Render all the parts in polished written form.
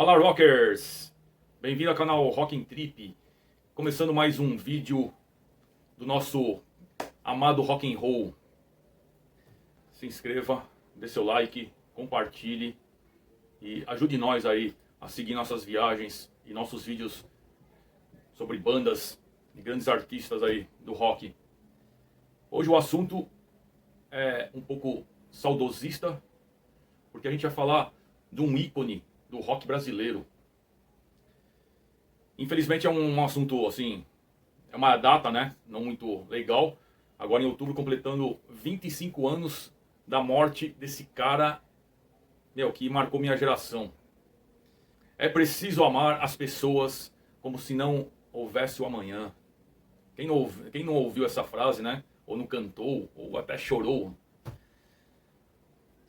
Olá, rockers! Bem-vindo ao canal Rock Trip. Começando mais um vídeo do nosso amado rock and roll. Se inscreva, dê seu like, compartilhe e ajude nós aí a seguir nossas viagens e nossos vídeos sobre bandas e grandes artistas aí do rock. Hoje o assunto é um pouco saudosista, porque a gente vai falar de um ícone do rock brasileiro. Infelizmente é um assunto assim, é uma data, né, não muito legal. Agora em outubro completando 25 anos da morte desse cara, que marcou minha geração. É preciso amar as pessoas como se não houvesse o amanhã. Quem não ouviu essa frase, né? Ou não cantou, ou até chorou.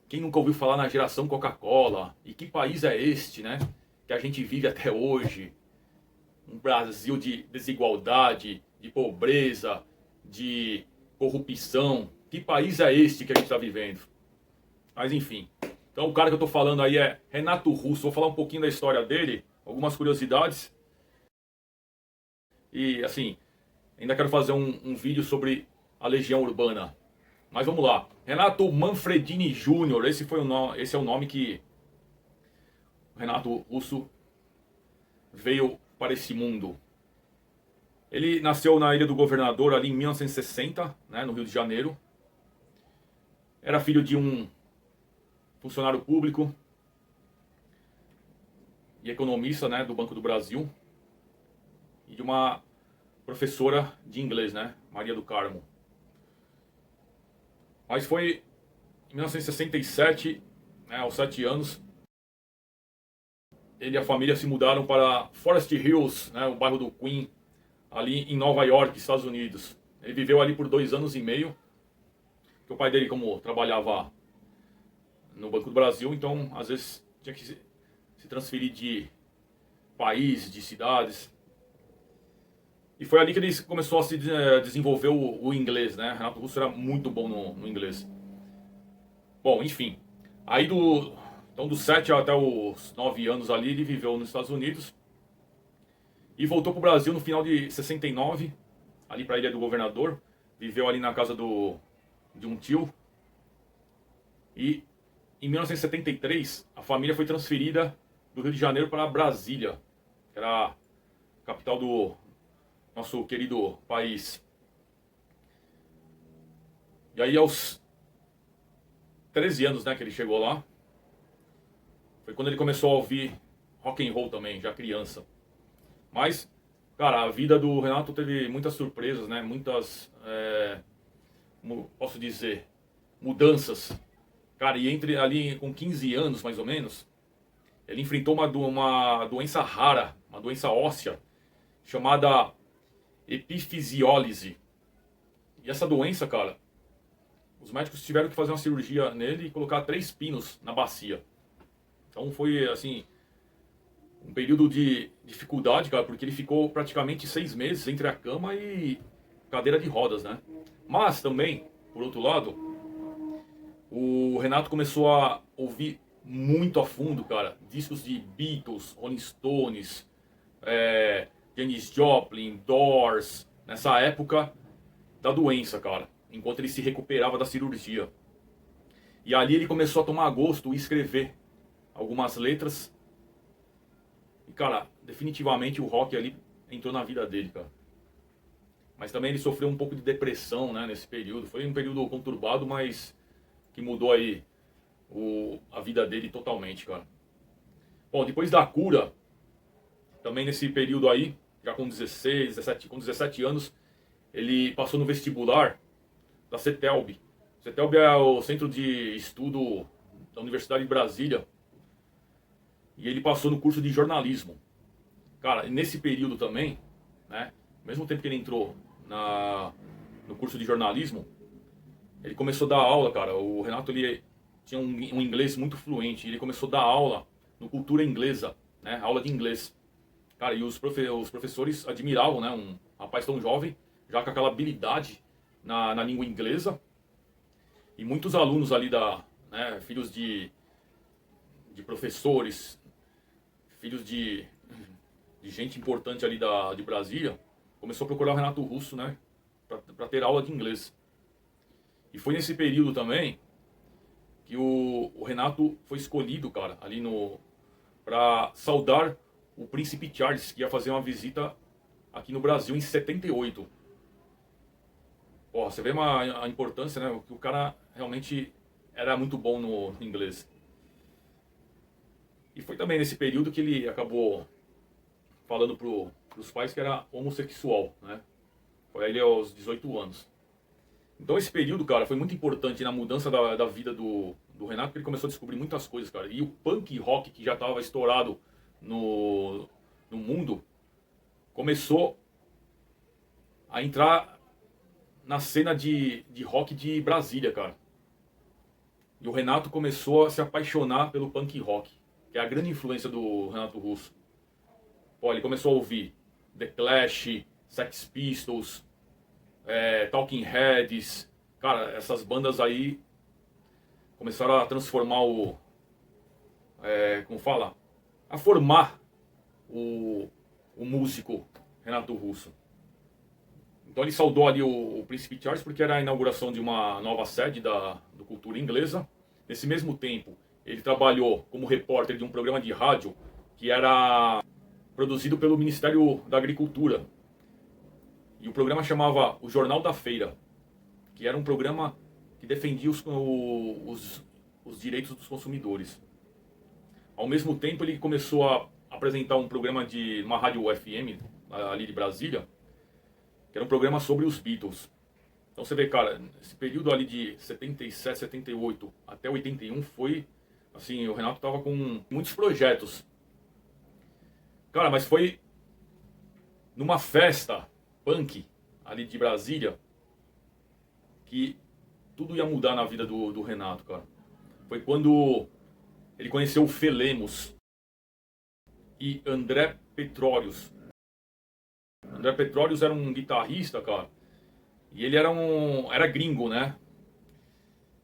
Quem nunca ouviu falar na geração Coca-Cola? E que país é este, né? Que a gente vive até hoje. Um Brasil de desigualdade, de pobreza, de corrupção. Que país é este que a gente está vivendo? Mas enfim. Então o cara que eu estou falando aí é Renato Russo. Vou falar um pouquinho da história dele, algumas curiosidades. E assim, ainda quero fazer um vídeo sobre a Legião Urbana. Mas vamos lá. Renato Manfredini Júnior. Esse é o nome que o Renato Russo veio para esse mundo. Ele nasceu na Ilha do Governador ali em 1960, né, no Rio de Janeiro. Era filho de um funcionário público e economista, né, do Banco do Brasil, e de uma professora de inglês, né, Maria do Carmo. Mas foi em 1967, né, aos 7 anos, ele e a família se mudaram para Forest Hills, né, o bairro do Queen, ali em Nova York, Estados Unidos. Ele viveu ali por 2 anos e meio, porque o pai dele, como trabalhava no Banco do Brasil, então às vezes tinha que se transferir de país, de cidades. E foi ali que ele começou a se desenvolver o inglês, né? Renato Russo era muito bom no inglês. Bom, enfim. Aí então dos 7 até os 9 anos ali, ele viveu nos Estados Unidos. E voltou para o Brasil no final de 69, ali para a Ilha do Governador. Viveu ali na casa de um tio. E em 1973, a família foi transferida do Rio de Janeiro para Brasília, que era a capital do nosso querido país. E aí aos 13 anos, né, que ele chegou lá, foi quando ele começou a ouvir rock and roll também, já criança. Mas, cara, a vida do Renato teve muitas surpresas, né, muitas, posso dizer, mudanças. Cara, e entre ali com 15 anos, mais ou menos, ele enfrentou uma doença rara, uma doença óssea, chamada epifisiólise. E essa doença, cara, os médicos tiveram que fazer uma cirurgia nele e colocar 3 pinos na bacia. Então foi, assim, um período de dificuldade, cara, porque ele ficou praticamente 6 meses entre a cama e cadeira de rodas, né? Mas também, por outro lado, o Renato começou a ouvir muito a fundo, cara, discos de Beatles, Rolling Stones, Janis Joplin, Doors, nessa época da doença, cara, enquanto ele se recuperava da cirurgia. E ali ele começou a tomar gosto e escrever algumas letras. E, cara, definitivamente o rock ali entrou na vida dele, cara. Mas também ele sofreu um pouco de depressão, né, nesse período. Foi um período conturbado, mas que mudou aí a vida dele totalmente, cara. Bom, depois da cura, também nesse período aí, já com 17 anos, ele passou no vestibular da CETELB. CETELB é o Centro de Estudo da Universidade de Brasília. E ele passou no curso de jornalismo. Cara, nesse período também, né, ao mesmo tempo que ele entrou no curso de jornalismo, ele começou a dar aula, cara. O Renato, ele tinha um inglês muito fluente. Ele começou a dar aula no Cultura Inglesa, né, aula de inglês. Cara, e os professores admiravam, né, um rapaz tão jovem, já com aquela habilidade na língua inglesa. E muitos alunos ali filhos de professores, filhos de gente importante ali de Brasília, começou a procurar o Renato Russo, né, para ter aula de inglês. E foi nesse período também que o Renato foi escolhido, cara, ali para saudar o Príncipe Charles, que ia fazer uma visita aqui no Brasil em 78. Porra, você vê a importância, né, que o cara realmente era muito bom no inglês. E foi também nesse período que ele acabou falando pros pais que era homossexual, né? Foi ele aos 18 anos. Então esse período, cara, foi muito importante na mudança da vida do Renato, porque ele começou a descobrir muitas coisas, cara. E o punk rock, que já estava estourado no mundo, começou a entrar na cena de rock de Brasília, cara. E o Renato começou a se apaixonar pelo punk rock, que é a grande influência do Renato Russo. Pô, ele começou a ouvir The Clash, Sex Pistols, Talking Heads. Cara, essas bandas aí começaram a transformar como fala? A formar o músico Renato Russo. Então ele saudou ali o Príncipe Charles porque era a inauguração de uma nova sede do Cultura Inglesa. Nesse mesmo tempo, ele trabalhou como repórter de um programa de rádio que era produzido pelo Ministério da Agricultura. E o programa chamava O Jornal da Feira, que era um programa que defendia os direitos dos consumidores. Ao mesmo tempo, ele começou a apresentar um programa de uma rádio FM, ali de Brasília, que era um programa sobre os Beatles. Então você vê, cara, esse período ali de 77, 78 até 81 foi, assim, o Renato tava com muitos projetos. Cara, mas foi numa festa punk ali de Brasília que tudo ia mudar na vida do Renato, cara. Foi quando ele conheceu o Felemos e André Petrolius. André Petrolius era um guitarrista, cara, e ele era gringo, né?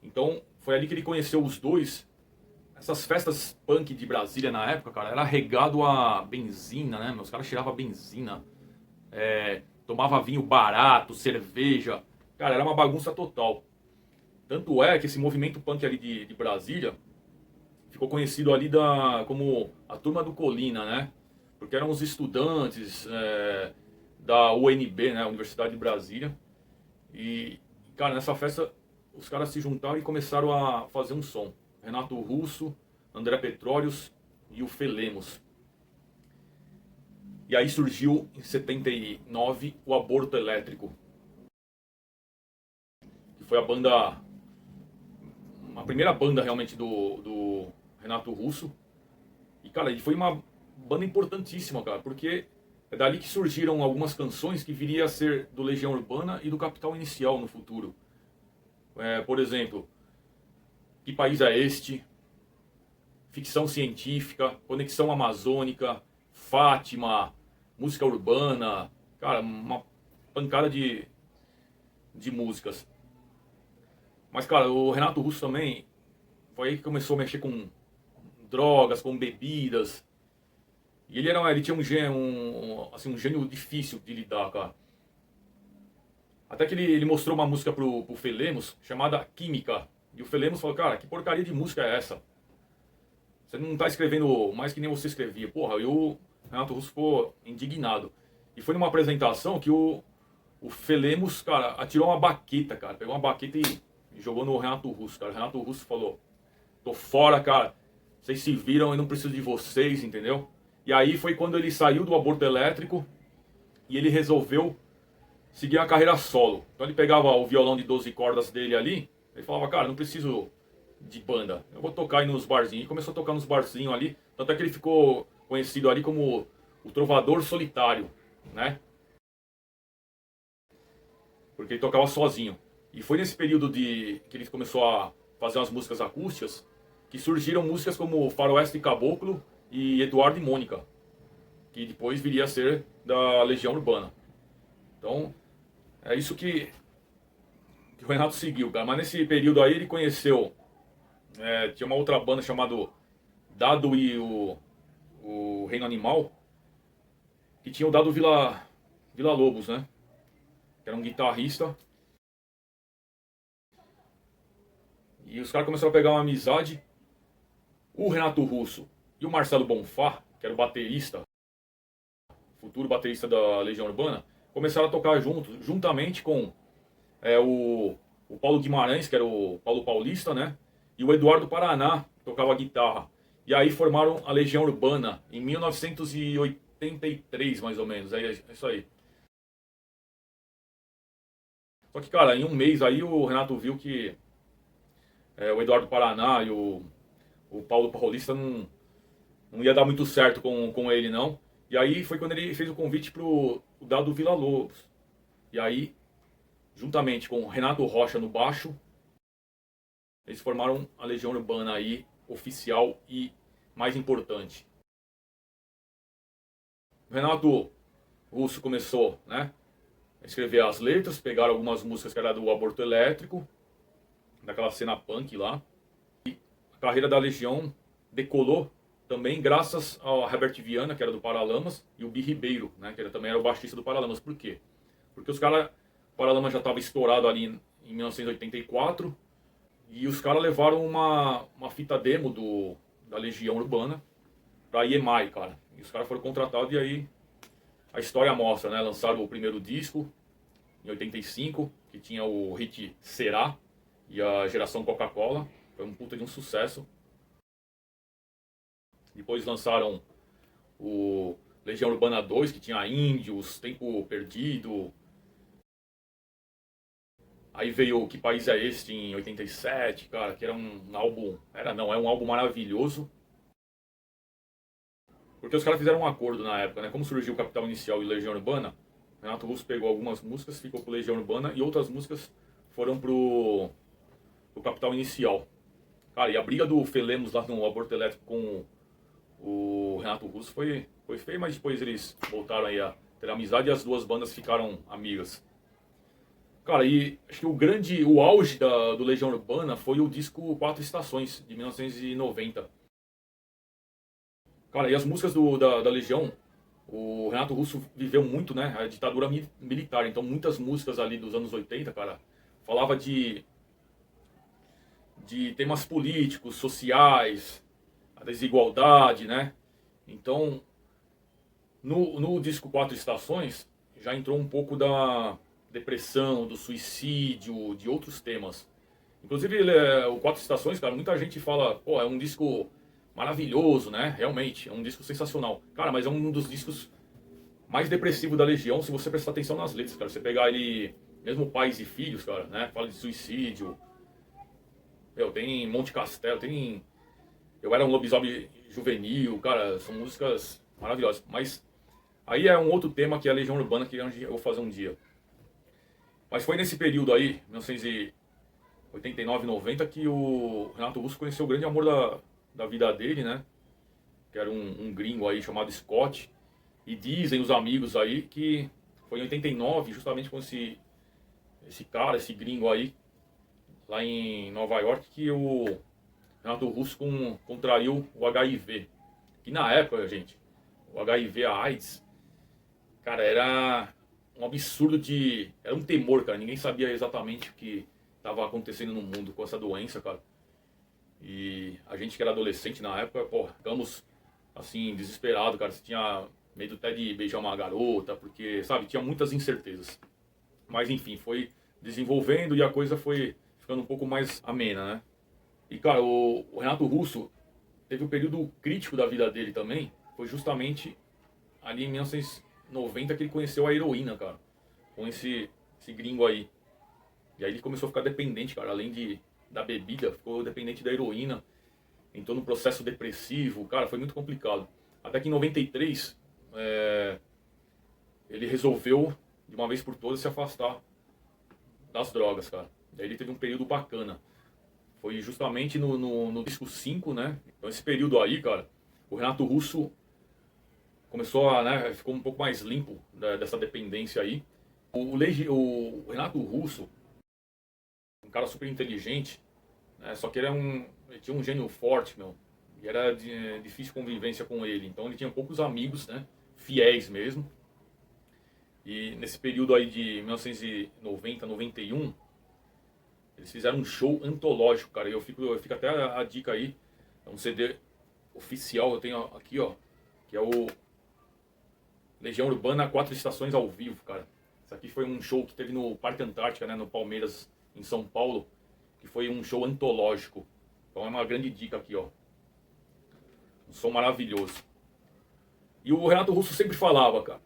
Então foi ali que ele conheceu os dois. Essas festas punk de Brasília na época, cara, era regado a benzina, né? Os caras cheiravam benzina, tomava vinho barato, cerveja. Cara, era uma bagunça total. Tanto é que esse movimento punk ali de Brasília ficou conhecido ali como a Turma do Colina, né? Porque eram os estudantes da UNB, né? Universidade de Brasília. E, cara, nessa festa os caras se juntaram e começaram a fazer um som. Renato Russo, André Petrolius e o Felemos. E aí surgiu em 79 o Aborto Elétrico, que foi a primeira banda realmente do Renato Russo. E, cara, ele foi uma banda importantíssima, cara, porque é dali que surgiram algumas canções que viria a ser do Legião Urbana e do Capital Inicial no futuro. Por exemplo, Que País é Este? Ficção Científica, Conexão Amazônica, Fátima, Música Urbana, cara, uma pancada de músicas. Mas, cara, o Renato Russo também foi aí que começou a mexer com drogas, com bebidas. E ele tinha um gênio difícil de lidar, cara. Até que ele mostrou uma música pro Felemos chamada Química. E o Felemos falou, cara, que porcaria de música é essa? Você não tá escrevendo mais que nem você escrevia. Porra, e o Renato Russo ficou indignado. E foi numa apresentação que o Felemos, cara, atirou uma baqueta, cara. Pegou uma baqueta e jogou no Renato Russo, cara. O Renato Russo falou, tô fora, cara. Vocês se viram, eu não preciso de vocês, entendeu? E aí foi quando ele saiu do Aborto Elétrico e ele resolveu seguir a carreira solo. Então ele pegava o violão de 12 cordas dele ali, ele falava, cara, não preciso de banda, eu vou tocar aí nos barzinhos. E começou a tocar nos barzinhos ali, tanto é que ele ficou conhecido ali como o Trovador Solitário, né? Porque ele tocava sozinho. E foi nesse período que ele começou a fazer umas músicas acústicas que surgiram músicas como Faroeste Caboclo e Eduardo e Mônica, que depois viria a ser da Legião Urbana. Então, é isso que o Renato seguiu, cara. Mas nesse período aí ele conheceu, tinha uma outra banda chamada Dado e o o Reino Animal, que tinha o Dado Villa-Lobos, né? Que era um guitarrista. E os caras começaram a pegar uma amizade. O Renato Russo e o Marcelo Bonfá, que era o baterista, futuro baterista da Legião Urbana, começaram a tocar juntos, juntamente com o Paulo Guimarães, que era o Paulo Paulista, né? E o Eduardo Paraná, que tocava guitarra. E aí formaram a Legião Urbana em 1983, mais ou menos. É isso aí. Só que, cara, em um mês aí o Renato viu que o Eduardo Paraná e o Paulo Paulista não ia dar muito certo com ele, não. E aí foi quando ele fez o convite pro Dado Villa-Lobos. E aí, juntamente com o Renato Rocha no baixo, eles formaram a Legião Urbana aí, oficial e mais importante. O Renato Russo começou, né, a escrever as letras, pegaram algumas músicas que era do Aborto Elétrico, daquela cena punk lá. E a carreira da Legião decolou também graças ao Herbert Viana, que era do Paralamas, e o Bi Ribeiro, né, que também era o baixista do Paralamas. Por quê? Porque os caras, o Paralamas já estava estourado ali em 1984, e os caras levaram uma fita demo da Legião Urbana pra EMI, cara. E os caras foram contratados e aí a história mostra, né? Lançaram o primeiro disco em 85, que tinha o hit Será e a Geração Coca-Cola. Foi um puta de um sucesso. Depois lançaram o Legião Urbana 2, que tinha Índios, Tempo Perdido. Aí veio Que País é Este em 87, cara, que era um álbum... é um álbum maravilhoso. Porque os caras fizeram um acordo na época, né? Como surgiu o Capital Inicial e Legião Urbana, Renato Russo pegou algumas músicas, ficou pro Legião Urbana, e outras músicas foram pro Capital Inicial. Cara, e a briga do Felemos lá no Aborto Elétrico com o Renato Russo foi feio, mas depois eles voltaram aí a ter amizade e as duas bandas ficaram amigas. Cara, e acho que o auge do Legião Urbana foi o disco Quatro Estações, de 1990. Cara, e as músicas da Legião, o Renato Russo viveu muito, né, a ditadura militar, então muitas músicas ali dos anos 80, cara, falava de temas políticos, sociais, a desigualdade, né? Então, no disco Quatro Estações, já entrou um pouco da depressão, do suicídio, de outros temas. Inclusive, o Quatro Estações, cara, muita gente fala, pô, é um disco maravilhoso, né? Realmente, é um disco sensacional. Cara, mas é um dos discos mais depressivos da Legião, se você prestar atenção nas letras, cara. Você pegar ele, mesmo Pais e Filhos, cara, né? Fala de suicídio. Meu, tem Monte Castelo, tem Eu Era um Lobisomem Juvenil, cara, são músicas maravilhosas. Mas aí é um outro tema que é a Legião Urbana, que eu vou fazer um dia. Mas foi nesse período aí, 1989, 90, que o Renato Russo conheceu o grande amor da vida dele, né? Que era um gringo aí chamado Scott. E dizem os amigos aí que foi em 89, justamente com esse esse gringo aí, lá em Nova York, que o Renato Russo contraiu o HIV. E na época, gente, o HIV, a AIDS, cara, era um absurdo era um temor, cara. Ninguém sabia exatamente o que estava acontecendo no mundo com essa doença, cara. E a gente que era adolescente na época, pô, ficamos assim, desesperado, cara. Você tinha medo até de beijar uma garota, porque, sabe, tinha muitas incertezas. Mas enfim, foi desenvolvendo e a coisa foi ficando um pouco mais amena, né? E, cara, o Renato Russo teve um período crítico da vida dele também. Foi justamente ali em 1990 que ele conheceu a heroína, cara. Com esse gringo aí. E aí ele começou a ficar dependente, cara. Além da bebida, ficou dependente da heroína. Entrou num processo depressivo. Cara, foi muito complicado. Até que em 93, ele resolveu, de uma vez por todas, se afastar das drogas, cara. E aí ele teve um período bacana. Foi justamente no disco 5, né? Então esse período aí, cara, o Renato Russo começou né, ficou um pouco mais limpo dessa dependência aí. O Renato Russo, um cara super inteligente, né? Só que ele tinha um gênio forte, meu. E era difícil convivência com ele. Então ele tinha poucos amigos, né? Fiéis mesmo. E nesse período aí de 1990, 91, eles fizeram um show antológico, cara. Eu fico até a dica aí. É um CD oficial, eu tenho aqui, ó. Que é o Legião Urbana 4 Estações ao vivo, cara. Isso aqui foi um show que teve no Parque Antártica, né? No Palmeiras, em São Paulo. Que foi um show antológico. Então é uma grande dica aqui, ó. Um som maravilhoso. E o Renato Russo sempre falava, cara,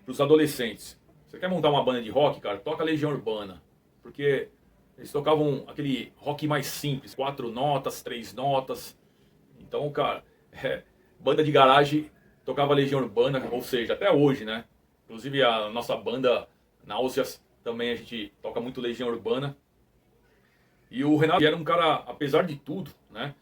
pros adolescentes: você quer montar uma banda de rock, cara? Toca Legião Urbana. Porque eles tocavam aquele rock mais simples, 4 notas, 3 notas. Então, cara, banda de garagem tocava Legião Urbana, ou seja, até hoje, né? Inclusive a nossa banda Náuseas também a gente toca muito Legião Urbana. E o Renato era um cara, apesar de tudo, né?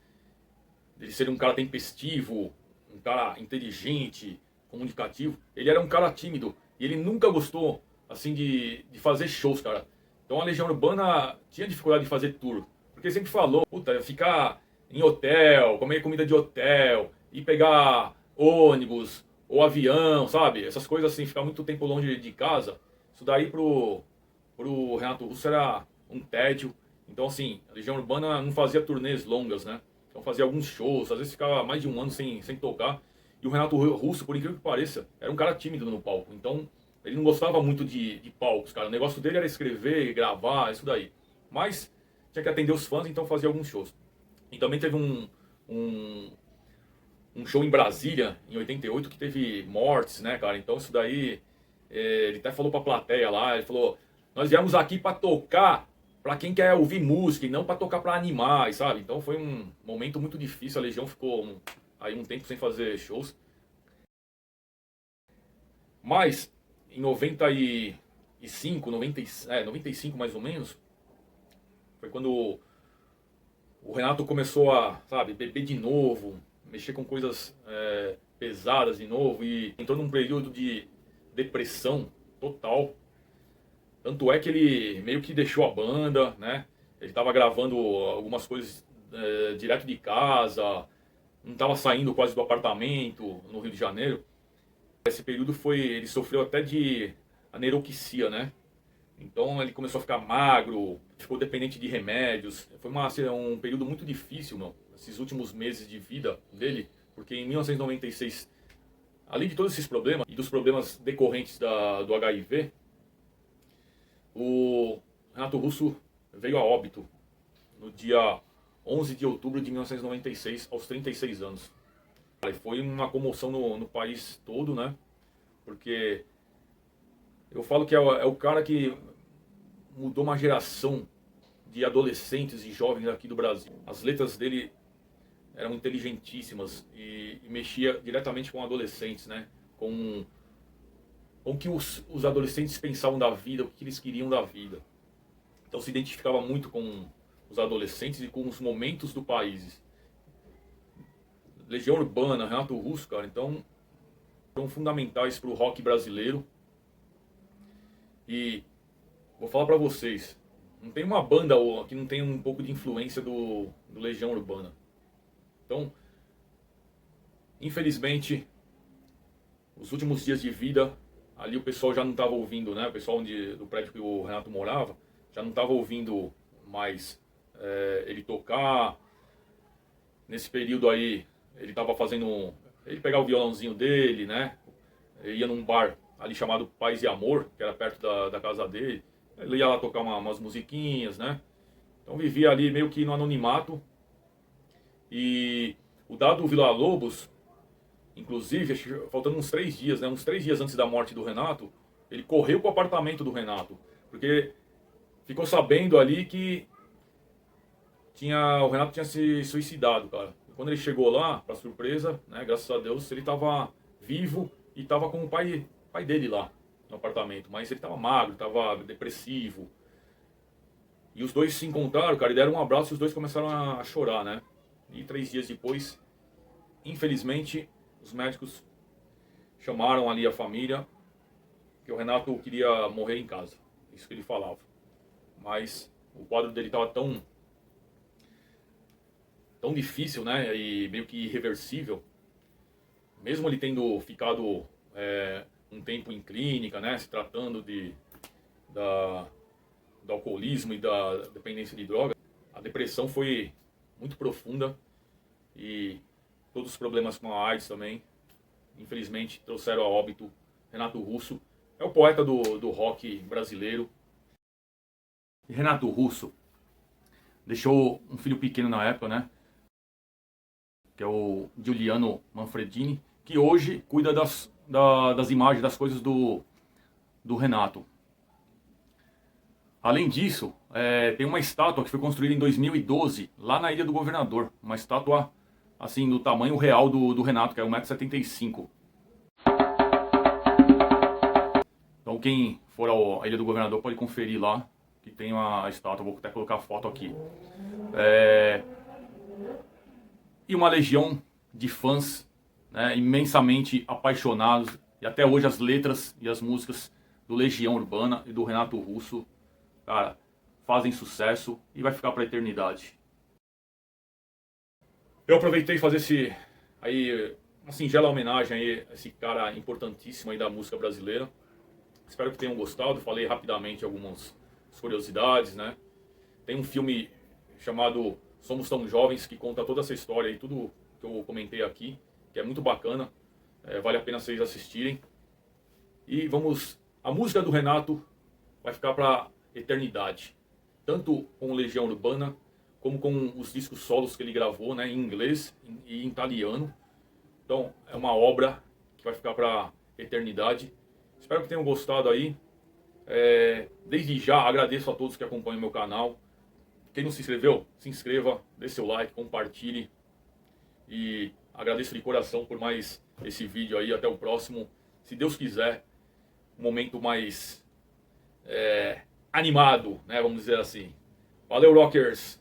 Ele ser um cara tempestivo, um cara inteligente, comunicativo, ele era um cara tímido. E ele nunca gostou, assim, de fazer shows, cara. Então a Legião Urbana tinha dificuldade de fazer tour. Porque ele sempre falou: puta, ficar em hotel, comer comida de hotel, e pegar ônibus ou avião, sabe? Essas coisas assim, ficar muito tempo longe de casa. Isso daí pro Renato Russo era um tédio. Então assim, a Legião Urbana não fazia turnês longas, né? Então fazia alguns shows, às vezes ficava mais de um ano sem tocar. E o Renato Russo, por incrível que pareça, era um cara tímido no palco. Então ele não gostava muito de palcos, cara. O negócio dele era escrever, gravar, isso daí. Mas tinha que atender os fãs, então fazia alguns shows. E também teve um show em Brasília, em 88, que teve mortes, né, cara? Então isso daí, ele até falou pra plateia lá, ele falou: nós viemos aqui pra tocar pra quem quer ouvir música e não pra tocar pra animais, sabe? Então foi um momento muito difícil, a Legião ficou aí um tempo sem fazer shows. Mas em 95, 95 mais ou menos, foi quando o Renato começou a, sabe, beber de novo, mexer com coisas pesadas de novo e entrou num período de depressão total. Tanto é que ele meio que deixou a banda, né? Ele estava gravando algumas coisas direto de casa, não estava saindo quase do apartamento no Rio de Janeiro. Esse período ele sofreu até de anorexia, né? Então ele começou a ficar magro, ficou dependente de remédios. Foi um período muito difícil, meu, esses últimos meses de vida dele, porque em 1996, além de todos esses problemas e dos problemas decorrentes do HIV, o Renato Russo veio a óbito no dia 11 de outubro de 1996, aos 36 anos. Foi uma comoção no país todo, né? Porque eu falo que é o cara que mudou uma geração de adolescentes e jovens aqui do Brasil. As letras dele eram inteligentíssimas e mexia diretamente com adolescentes, né? Com o que os adolescentes pensavam da vida, o que eles queriam da vida. Então se identificava muito com os adolescentes e com os momentos do país. Legião Urbana, Renato Russo, cara, então são fundamentais para o rock brasileiro. E vou falar pra vocês, não tem uma banda que não tenha um pouco de influência do Legião Urbana. Então, infelizmente, os últimos dias de vida, ali o pessoal já não estava ouvindo, né? O pessoal do prédio que o Renato morava, já não estava ouvindo mais ele tocar. Nesse período aí, ele estava fazendo... Ele pegava o violãozinho dele, né? Ele ia num bar ali chamado Paz e Amor, que era perto da casa dele. Ele ia lá tocar umas musiquinhas, né? Então vivia ali meio que no anonimato. E o Dado Villa-Lobos, inclusive, faltando uns 3 dias, né? Uns 3 dias antes da morte do Renato, ele correu pro apartamento do Renato. Porque ficou sabendo ali que o Renato tinha se suicidado, cara. E quando ele chegou lá, pra surpresa, né? Graças a Deus, ele tava vivo e tava com o pai dele lá no apartamento, mas ele tava magro, tava depressivo. E os dois se encontraram, cara, e deram um abraço e os dois começaram a chorar, né? E 3 dias depois, infelizmente, os médicos chamaram ali a família, que o Renato queria morrer em casa. Isso que ele falava. Mas o quadro dele tava tão difícil, né, e meio que irreversível, mesmo ele tendo ficado um tempo em clínica, né, se tratando do alcoolismo e da dependência de droga, a depressão foi muito profunda e todos os problemas com a AIDS também, infelizmente, trouxeram a óbito Renato Russo. É o poeta do rock brasileiro. E Renato Russo deixou um filho pequeno na época, né? Que é o Giuliano Manfredini, que hoje cuida das imagens, das coisas do Renato. Além disso, tem uma estátua que foi construída em 2012, lá na Ilha do Governador. Uma estátua, assim, do tamanho real do Renato, que é 1,75 m. Então quem for à Ilha do Governador pode conferir lá, que tem a estátua. Vou até colocar a foto aqui. E uma legião de fãs, né, imensamente apaixonados. E até hoje as letras e as músicas do Legião Urbana e do Renato Russo, cara, fazem sucesso e vai ficar para a eternidade. Eu aproveitei fazer uma singela homenagem aí a esse cara importantíssimo aí da música brasileira. Espero que tenham gostado. Falei rapidamente algumas curiosidades, né? Tem um filme chamado Somos Tão Jovens que conta toda essa história e tudo que eu comentei aqui, que é muito bacana. Vale a pena vocês assistirem. E a música do Renato vai ficar para eternidade, tanto com Legião Urbana como com os discos solos que ele gravou, né, em inglês e em italiano. Então é uma obra que vai ficar para eternidade. Espero que tenham gostado aí. Desde já agradeço a todos que acompanham meu canal. Quem não se inscreveu, se inscreva, dê seu like, compartilhe. E agradeço de coração por mais esse vídeo aí. Até o próximo, se Deus quiser, um momento mais animado, né, vamos dizer assim. Valeu, rockers!